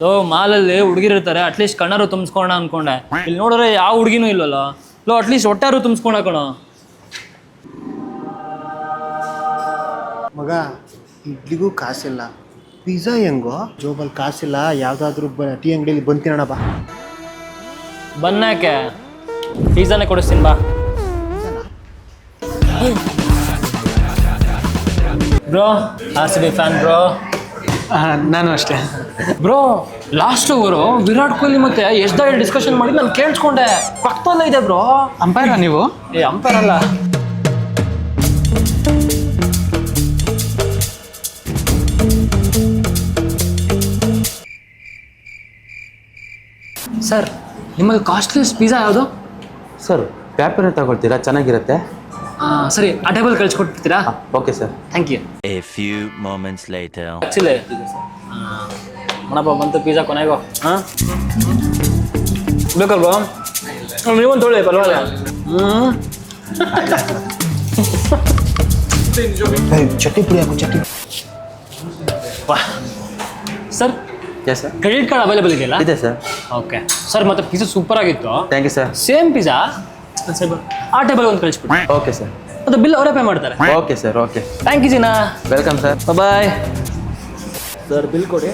ಮಾಲಲ್ಲಿ ಹುಡುಗಿರಿರ್ತಾರೆ, at least ಕಣ್ಣಾರು ತುಂಬಿಸ್ಕೋಣ ಅನ್ಕೊಂಡೆ. ಇಲ್ಲಿ ನೋಡಿದ್ರೆ ಯಾವ ಹುಡುಗಿನೂ ಇಲ್ವಲ್ಲ. ಅಟ್ಲೀಸ್ಟ್ ಹೊಟ್ಟಾರು ತುಂಬಿಸ್ಕೋಣ ಕಣೋ. ಮಗ ಇಡ್ಲಿಗೂ ಕಾಸಿಲ್ಲ, ಪಿಜ್ಜಾ ಹೆಂಗೋ ಜೋಬಲ್ಲಿ ಕಾಸಿಲ್ಲ. ಯಾವುದಾದ್ರೂ ಟೀ ಅಂಗಡಿಯಲ್ಲಿ ಬಂತೀನಣ್ಣ ಬಾ. ಬನ್ನಾಕೆ ಪಿಜ್ಜಾನೇ ಕೊಡಿಸ್ತೀನಿ ಬಾ. Bro RCB fan bro. ನಾನು ಅಷ್ಟೇ bro. Last over Virat Kohli ಮತ್ತೆ ಎಸ್ ಧೋನಿ ಡಿಸ್ಕಷನ್ ಮಾಡಿ ನಾನು ಕೇಳಿಸ್ಕೊಂಡೆ. ಪಕ್ಕದಲ್ಲೇ ಇದೆ ಬ್ರೋ. ಅಂಪೈರಾ ನೀವು? ಅಂಪೈರ್ ಅಲ್ಲ. ಸರ್, ನಿಮಗೆ ಕಾಸ್ಟ್ಲಿಯಸ್ಟ್ ಪಿಜ್ಜಾ ಯಾವುದು? ಸರ್ ಪ್ಯಾಪರ್ ತಗೊಳ್ತೀರಾ? ಚೆನ್ನಾಗಿರುತ್ತೆ. ಸರಿ, ಆ ಟೇಬಲ್ ಕಳಿಸ್ಕೊಟ್ಬಿಡ್ತೀರಾ? Okay sir. Thank you. A few moments later. Actually ಮಣಪ್ಪ ಬಂತು ಪಿಜ್ಜಾ ಕೊನೆಗೋ. ಬೇಕಲ್ವಾ? ನೀವೊಂದು ತೊಗೊಳ್ಳಿ, ಪರವಾಗಿಲ್ಲ. ಚಟ್ನಿ ಪುಡಿ ಹಾಕು, chutney. Sir, yes sir. Credit card available ಇದೆಯಲ್ಲ? ಇದೆ ಸರ್. Okay sir. ಮತ್ತೆ ಪಿಜ್ಜಾ ಸೂಪರ್ ಆಗಿತ್ತು. Thank you sir. Same pizza ಆ ಟೇಬಲ್ ಒಂದು ಕಳಿಸ್ಬಿಡಿ. Okay sir. ಅದು ಬಿಲ್ ಅವರೇ ಪೇ ಮಾಡ್ತಾರೆ. Okay sir. Okay, thank you ಜೀನಾ. Welcome sir. Bye. Sir bill ಕೊಡಿ.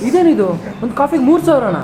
ಇದೇನಿದು? ಒಂದು ಕಾಫಿಗೆ 3000 ಅಣ್ಣ.